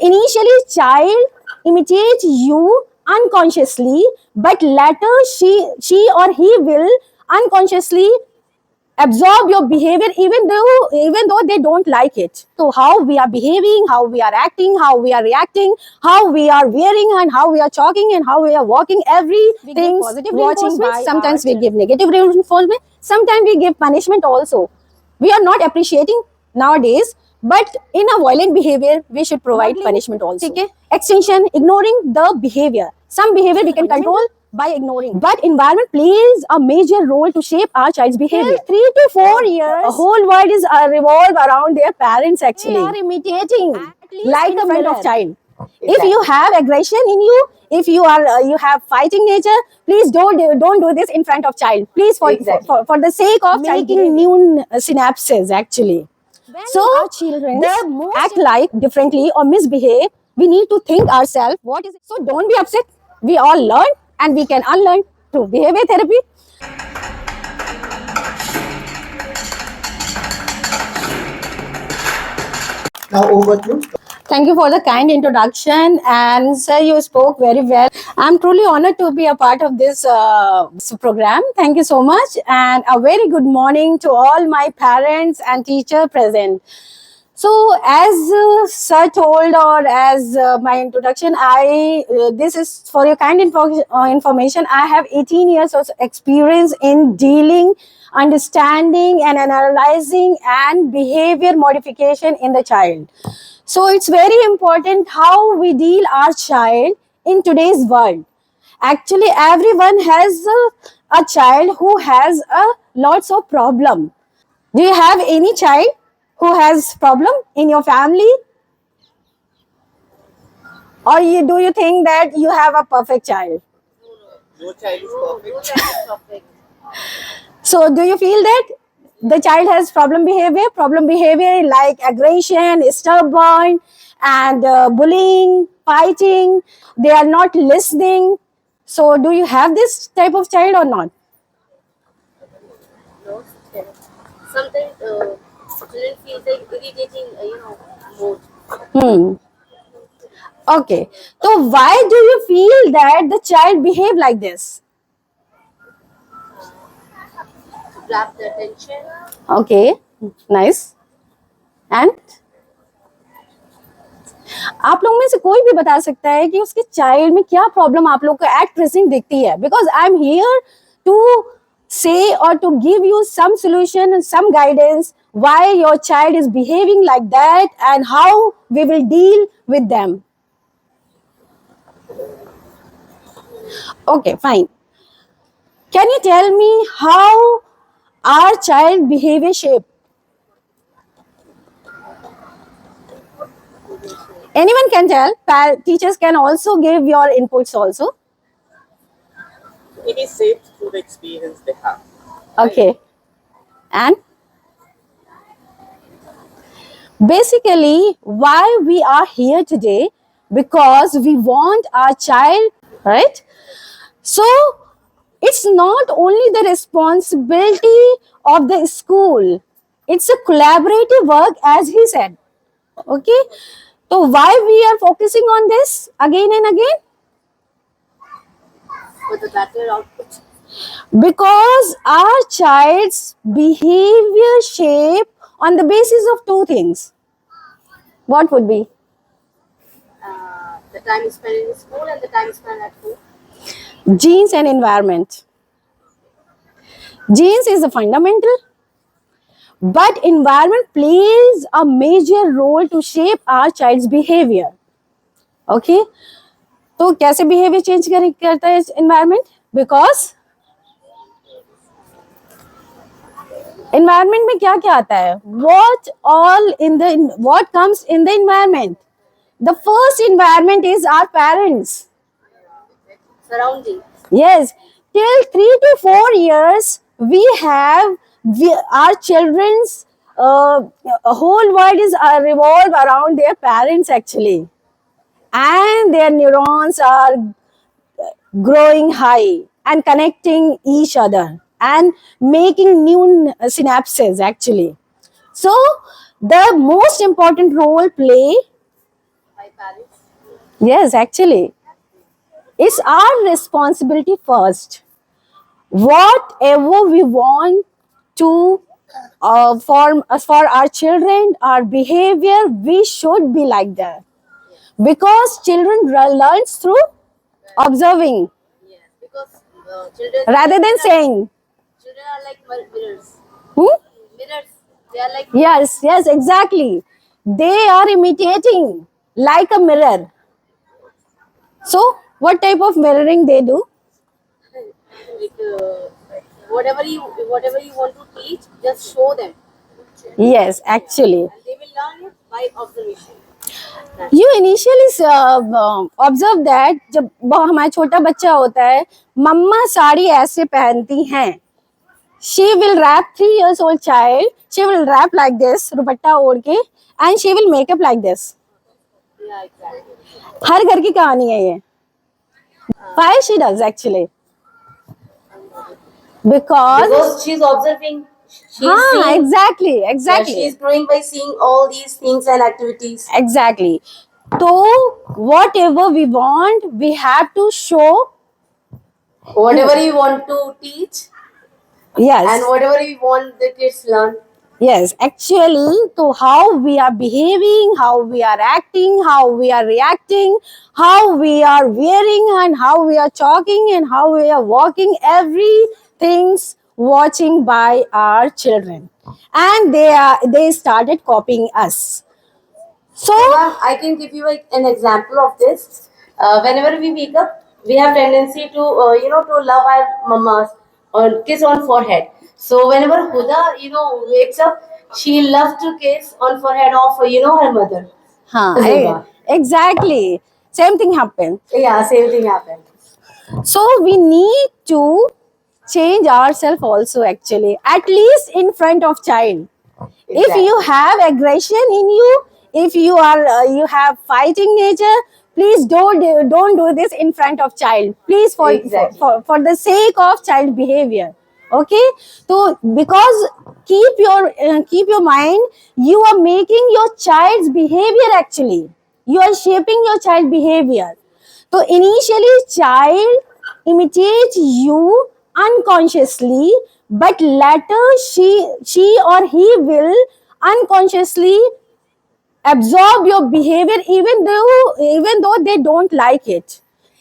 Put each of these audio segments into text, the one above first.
Initially, child imitates you unconsciously, but later she or he will unconsciously absorb your behavior, even though they don't like it. So how we are behaving, how we are acting, how we are reacting, how we are wearing, and how we are talking, and how we are walking, everything positive watching reinforcement, by sometimes we give negative reinforcement, sometimes we give punishment also. We are not appreciating nowadays, but in a violent behavior we should provide punishment also. ठीक है? Extinction, ignoring the behavior. Some behavior we can control by ignoring, but environment plays a major role to shape our child's behavior. Till 3 to 4 years, the whole world is revolve around their parents actually. They are imitating like a front of child. If you have aggression in you, if you are you have fighting nature, please don't do this in front of child. Please, for the sake of making new synapses actually. So our children act like differently or misbehave, we need to think ourselves what is it. So don't be upset. We all learn and we can unlearn through behavior therapy. Now over to you. Thank you for the kind introduction, and sir, you spoke very well. I'm truly honored to be a part of this program. Thank you so much, and a very good morning to all my parents and teacher present. So, as sir told, or as my introduction, this is for your kind information. I have 18 years of experience in dealing, understanding, and analyzing and behavior modification in the child. So it's very important how we deal our child in today's world. Actually, everyone has a child who has lots of problem. Do you have any child who has problem in your family? Or do you think that you have a perfect child? No child is perfect. So do you feel that the child has problem behavior like aggression, stubborn, and bullying, fighting, they are not listening? So do you have this type of child or not? No, sometimes children feel like irritating, mood. Okay. So why do you feel that the child behave like this? To grab the attention. Okay. Nice. And आप लोग में से कोई भी बता सकता है कि उसके चाइल्ड में क्या प्रॉब्लम आप लोग को एट प्रेजेंट दिखती है? Because I am here to say or to give you some solution and some guidance why your child is behaving like that and how we will deal with them. Okay, fine. Can you tell me how our child behavior shape? Anyone can tell. Teachers can also give your inputs also. It is shaped through the experience they have. Okay. And basically, why we are here today? Because we want our child, right? So, it's not only the responsibility of the school, it's a collaborative work, as he said. Okay? So, why we are focusing on this again and again? For the better output. Because our child's behavior shape on the basis of two things. What would be? The time spent in school and the time spent at home. Genes and environment. Genes is a fundamental, but environment plays a major role to shape our child's behavior. Okay? तो कैसे behavior change करता है environment? Because environment में क्या क्या आता है? What comes in the environment? The first environment is our parents. Surrounding. Yes, till 3 to 4 years, our children's whole world is revolve around their parents actually, and their neurons are growing high and connecting each other and making new synapses actually. So the most important role play by parents. Yes, actually, it's our responsibility first. Whatever we want to for our children, our behavior, we should be like that because children learns through observing Yes, because children rather than saying. children are like mirrors. Hmm? Mirrors. They are like Yes, yes, exactly. They are imitating like a mirror. So, what type of mirroring they do? like whatever you want to teach, just show them, Yes, actually. and they will learn it by observation. You initially observe that जब हमारा छोटा बच्चा होता है, मम्मा साड़ी ऐसे पहनती हैं. She will wrap 3 years old child. She will wrap like this, दुपट्टा ओढ़ के, and she will make up like this. Yeah, exactly. हर घर की कहानी है ये. Why she does actually? Because she's observing. She's हाँ, seeing. exactly, Yeah, exactly. she's growing by seeing all these things and activities. Exactly. So whatever we want, we have to show. Whatever you want to teach Yes. and whatever you want the kids learn. Yes. Actually, so how we are behaving, how we are acting, how we are reacting, how we are wearing, and how we are talking, and how we are walking. Everything's watching by our children, and they started copying us. So. Ma'am, I can give you an example of this. Whenever we wake up, we have tendency to to love our mamas or kiss on forehead. So whenever Huda wakes up, she loves to kiss on forehead of her mother. हाँ, Zeba. exactly. Same thing happened. Yeah, same thing happened. So we need to change ourselves also actually, at least in front of child. If Exactly. you have aggression in you, if you are you have fighting nature, please don't do this in front of child. Please Exactly. for the sake of child behavior. Okay, so because keep your mind, you are making your child's behavior actually. You are shaping your child behavior. So initially child imitates you unconsciously, but later she or he will unconsciously absorb your behavior even though they don't like it.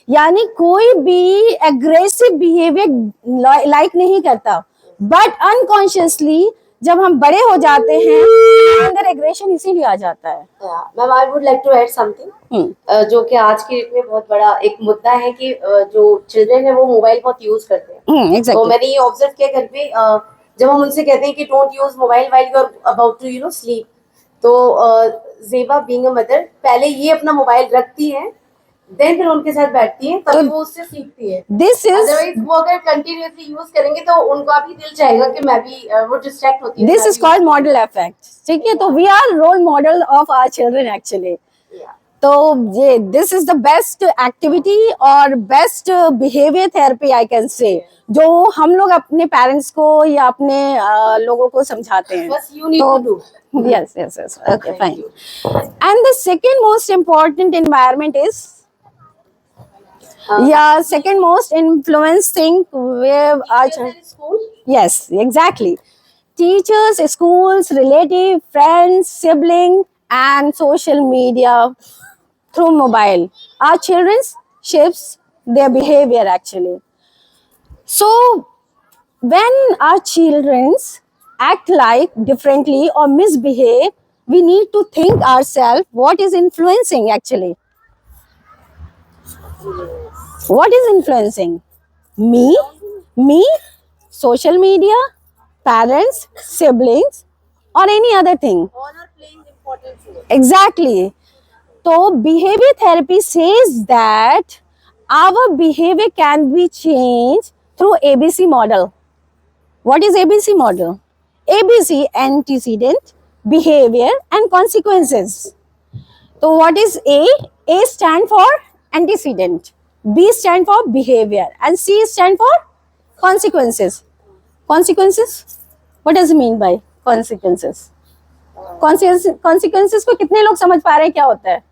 यानी कोई भी aggressive behavior like नहीं करता, but unconsciously जब हम बड़े हो जाते हैं अंदर aggression इसीलिए आ जाता है. Yeah, ma'am, I would like to add something. जो कि आज की डेट में बहुत बड़ा एक मुद्दा है कि जो चिल्ड्रन है वो मोबाइल बहुत यूज करते हैं. तो Exactly. मैंने ये ऑब्जर्व किया घर पे जब हम उनसे कहते हैं कि don't use mobile while you are about to sleep, तो जेबा बीइंग अ मदर पहले ये अपना मोबाइल रखती है, देन फिर उनके साथ बैठती है, तभी वो उससे सीखती है. This is अदरवाइज वो अगर कंटिन्यूअसली यूज करेंगे तो उनका भी दिल चाहेगा कि मैं भी वो डिस्ट्रैक्ट होती है. this is called model effect. ठीक है, तो we are role model of our children actually. Yeah. तो ये this is the best activity और best behavior therapy I can say, जो हम लोग अपने पेरेंट्स को या अपने लोगों को समझाते हैं. बस you need to do. Yes, okay, fine. And the second most important environment is second most influence thing where our Teachers in school. yes, exactly. Teachers, schools, relative, friends, sibling, and social media through mobile. Our children shapes their behavior actually. So when our children act like differently or misbehave, we need to think ourselves what is influencing actually. What is influencing? Me, social media, parents, siblings, or any other thing. All are playing important role. Exactly. So behavior therapy says that our behavior can be changed through ABC model. What is ABC model? ABC, antecedent, behavior, and consequences. So what is A? A stand for antecedent, B stand for behavior, and C stand for consequences. Consequences? What does it mean by consequences? Consequences को कितने लोग समझ पा रहे हैं क्या होता है?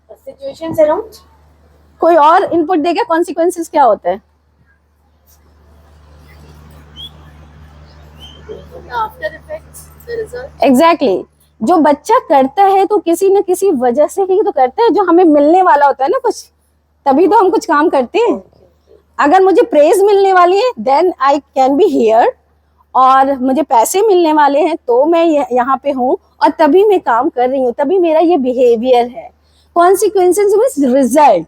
Situations around. कोई और इनपुट देगा, कॉन्सिक्वेंसेस क्या होते हैं? The after effects, the result. Exactly जो बच्चा करता है तो किसी न किसी वजह से ही तो करता है, जो हमें मिलने वाला होता है ना कुछ, तभी तो हम कुछ काम करते हैं। अगर मुझे प्रेज मिलने वाली है then I can be here, और मुझे पैसे मिलने वाले हैं तो मैं यहाँ पे हूँ और तभी मैं काम कर रही हूँ, तभी मेरा ये बिहेवियर है। Consequences means result.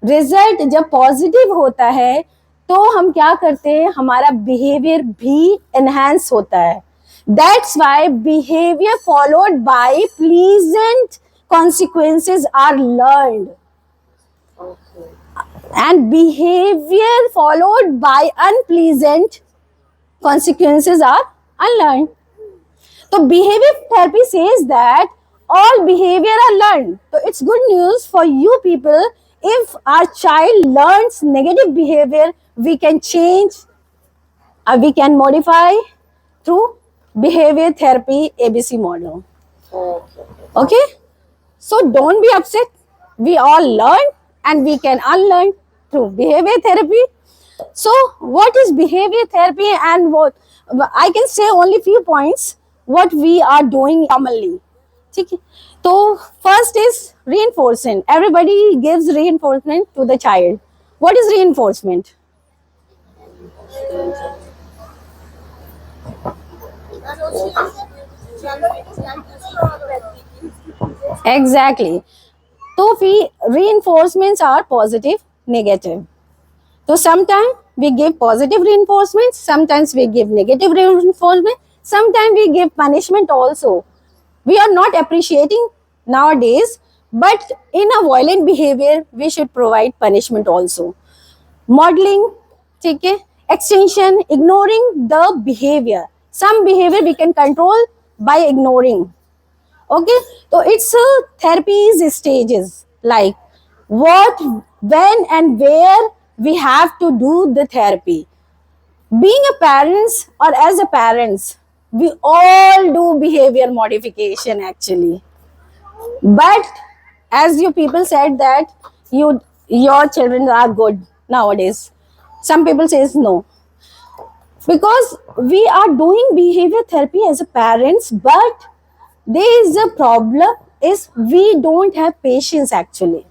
रिजल्ट जब पॉजिटिव होता है तो हम क्या करते हैं, हमारा बिहेवियर भी एनहांस होता है। That's why behaviour followed by pleasant consequences are learned, and behavior followed by unpleasant consequences are unlearned. So behavior therapy says that all behavior are learned. So it's good news for you people. If our child learns negative behavior, we can change, we can modify through behavior therapy ABC model. Okay? So don't be upset. We all learn and we can unlearn through behavior therapy. So what is behavior therapy, and what I can say only few points what we are doing commonly. ठीक है, तो first is reinforcement. Everybody gives reinforcement to the child. What is reinforcement? And also, Exactly. So reinforcements are positive, negative. So sometimes we give positive reinforcements, sometimes we give negative reinforcement, sometimes we give punishment also. We are not appreciating nowadays, but in a violent behavior, we should provide punishment also. Modeling, ठीक है, extension, ignoring the behavior. Some behavior we can control by ignoring. Okay, so it's a therapy's stages, like what, when and where we have to do the therapy. Being a parents or as a parents, we all do behavior modification actually. But as you people said that your children are good nowadays, some people says no, because we are doing behavior therapy as a parents, but there is a problem is we don't have patience actually,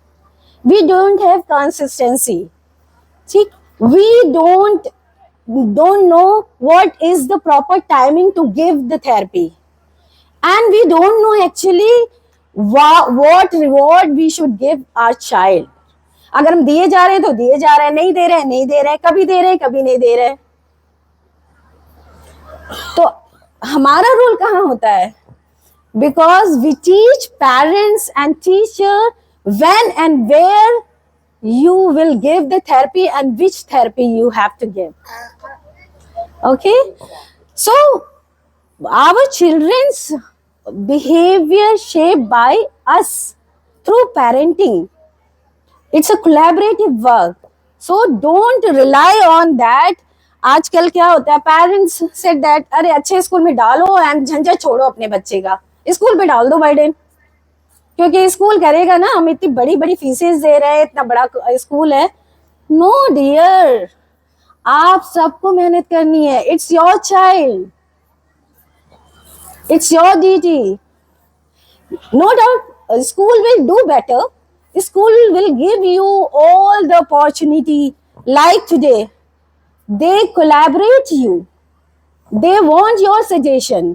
we don't have consistency. See, we don't know what is the proper timing to give the therapy, and we don't know actually what reward we should give our child. अगर हम दिए जा रहे हैं तो दिए जा रहे हैं, नहीं दे रहे हैं नहीं दे रहे हैं, कभी दे रहे हैं कभी नहीं दे रहे। तो हमारा रोल कहाँ होता है? Because we teach parents and teacher when and where you will give the therapy and which therapy you have to give. Okay, so our children's behavior shaped by us through parenting. It's a collaborative work, so don't rely on that. आजकल क्या होता है, parents said that अरे अच्छे school में डालो and झंझट छोड़ो अपने बच्चे का, स्कूल में डाल दो बर्डन, क्योंकि स्कूल करेगा ना, हम इतनी बड़ी बड़ी फीसेस दे रहे हैं, इतना बड़ा स्कूल है। नो डियर, आप सबको मेहनत करनी है, it's your child, it's your duty. No doubt school will do better, school will give you all the opportunity. Like today, they collaborate you, they want your suggestion.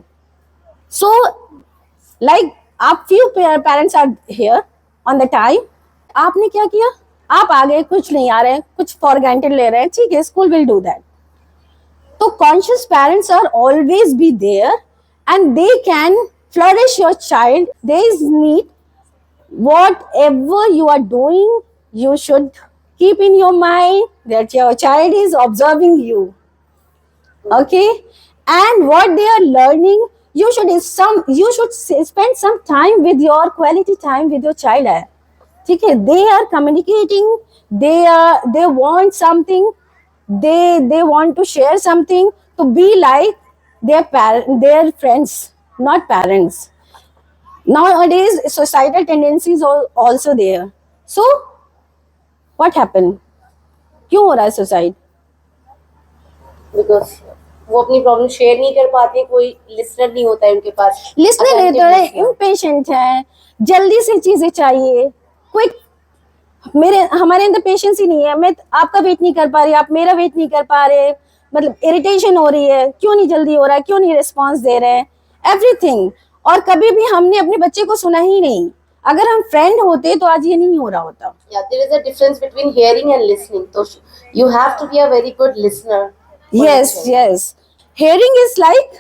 So like आप few parents are here on the time, आपने क्या किया, आप आ गए, कुछ नहीं आ रहे हैं, कुछ for granted ले रहे हैं, ठीक है, school will do that. तो conscious parents are always be there and they can flourish your child. There is need, whatever you are doing, you should keep in your mind that your child is observing you. Okay, and what they are learning, you should spend some time with your quality time with your child. ठीक है, they are communicating, they want something, they want to share something, to be like their friends, not parents. Nowadays societal tendencies are also there. So what happened? क्यों हो रहा है suicide? Because वो अपनी problem share नहीं कर पाते, कोई लिसनर नहीं होता है उनके पास, लिसनर नहीं attentive तो listener। इम्पेशेंट है, जल्दी से चीजें चाहिए, क्विक। हमारे अंदर पेशेंस ही नहीं है। मैं आपका वेट नहीं कर पा रही, आप मेरा वेट नहीं कर पा रहे, मतलब इरिटेशन हो रही है, क्यों नहीं जल्दी हो रहा है, क्यों नहीं रिस्पॉन्स दे रहे हैं, एवरीथिंग। और कभी भी हमने अपने बच्चे को सुना ही नहीं। अगर हम फ्रेंड होते तो आज ये नहीं हो रहा होता। Yeah, there is a difference between hearing and listening. So you have to be a very good listener. for Yes, your child. yes. Hearing is like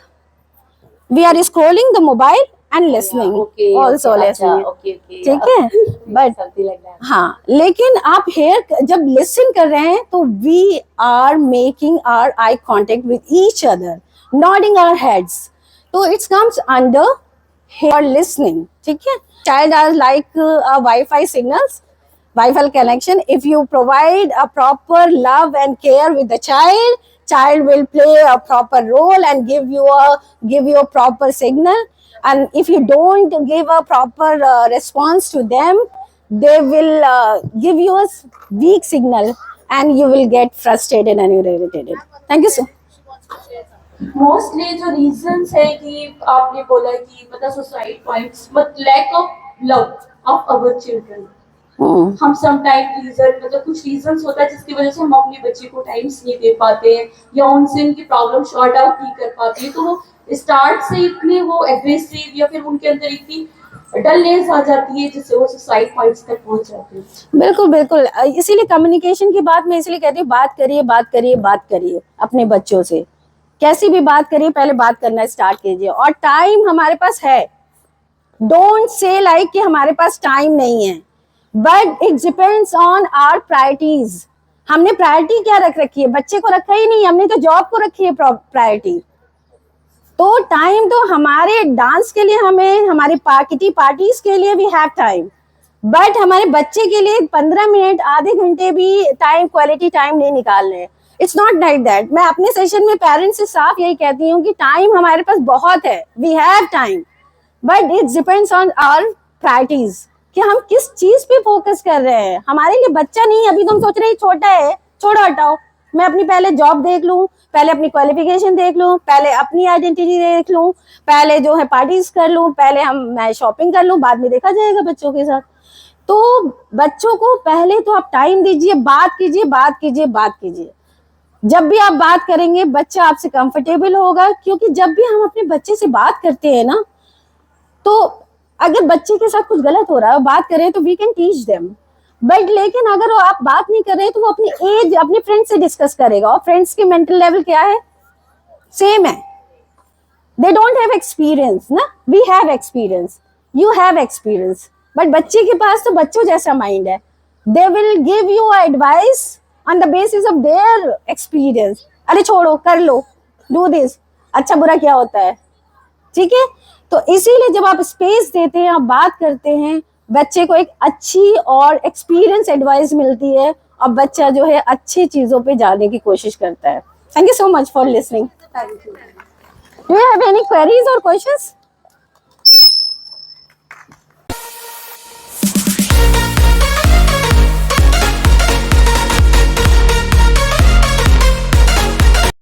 we are scrolling the mobile and listening. Yeah, okay, Also okay, listening. अच्छा, okay, okay, ठीक yeah. है, but Something like that. हाँ, लेकिन आप hair जब listen कर रहे हैं तो we are making our eye contact with each other, nodding our heads, तो it's comes under here listening. ठीक है, child are like WiFi signals, Wi-Fi connection. If you provide a proper love and care with the child will play a proper role and give you a proper signal. And if you don't give a proper response to them, they will give you a weak signal, and you will get frustrated and irritated. Thank you, sir. Mostly जो reasons है कि आपने बोला कि मतलब suicide points but lack of love of our children. हम sometime reason मतलब कुछ रीजंस होता है जिसकी वजह से हम अपने बच्चे को टाइम्स नहीं दे पाते हैं या उनसे उनकी प्रॉब्लम सॉर्ट आउट नहीं कर पाते, तो वो स्टार्ट से इतने वो एग्रेसिव या फिर उनके अंदर इतनी डलनेस आ जाती है जिससे वो सुसाइड पॉइंट्स तक पहुंच जाते हैं। बिल्कुल बिल्कुल, इसीलिए कम्युनिकेशन की बात मैं इसलिए कहती हूँ, बात करिए बात करिए बात करिए अपने बच्चों से, कैसी भी बात करिए, पहले बात करना स्टार्ट कीजिए। और टाइम हमारे पास है, डोंट से लाइक कि हमारे पास टाइम नहीं है, but it depends on our priorities. हमने प्रायोरिटी क्या रख रखी है? बच्चे को रखा ही नहीं, हमने तो जॉब को रखी है प्रायोरिटी। तो टाइम तो हमारे डांस के लिए, हमें हमारी किटी पार्टीज के लिए वी हैव टाइम, बट हमारे बच्चे के लिए 15 मिनट आधे घंटे भी टाइम, क्वालिटी टाइम नहीं निकाल रहे। It's not like that. मैं अपने सेशन में पेरेंट्स से साफ यही कहती हूँ कि टाइम हमारे पास बहुत है, we have time, but it depends on our priorities कि हम किस चीज पे फोकस कर रहे हैं। हमारे लिए बच्चा नहीं, अभी तो हम सोच रहे हैं छोटा है, छोड़ो हटाओ, मैं अपनी पहले जॉब देख लूं, पहले अपनी क्वालिफिकेशन देख लूं, पहले अपनी आइडेंटिटी देख लूं, पहले जो है पार्टीज कर लूं, पहले मैं शॉपिंग कर लूं, बाद में देखा जाएगा बच्चों के साथ। तो बच्चों को पहले तो आप टाइम दीजिए, बात कीजिए बात कीजिए बात कीजिए। जब भी आप बात करेंगे बच्चा आपसे कंफर्टेबल होगा, क्योंकि जब भी हम अपने बच्चे से बात करते हैं ना, तो अगर बच्चे के साथ कुछ गलत हो रहा है, बात करें तो we can teach them, but लेकिन अगर वो आप बात नहीं कर रहे तो वो अपनी एज अपने फ्रेंड से डिस्कस करेगा, और फ्रेंड्स के मेंटल लेवल क्या है? सेम है। दे डोंट हैव एक्सपीरियंस ना, we have experience, you have experience, but बच्चे के पास तो बच्चों जैसा माइंड है। They will give you advice on the basis of their experience. अरे छोड़ो, कर लो, डू दिस, अच्छा बुरा क्या होता है, ठीक है। तो इसीलिए जब आप स्पेस देते हैं, आप बात करते हैं, बच्चे को एक अच्छी और एक्सपीरियंस एडवाइस मिलती है, और बच्चा जो है अच्छी चीजों पे जाने की कोशिश करता है। Thank you so much for listening. Thank you. Do you have any queries और क्वेश्चंस?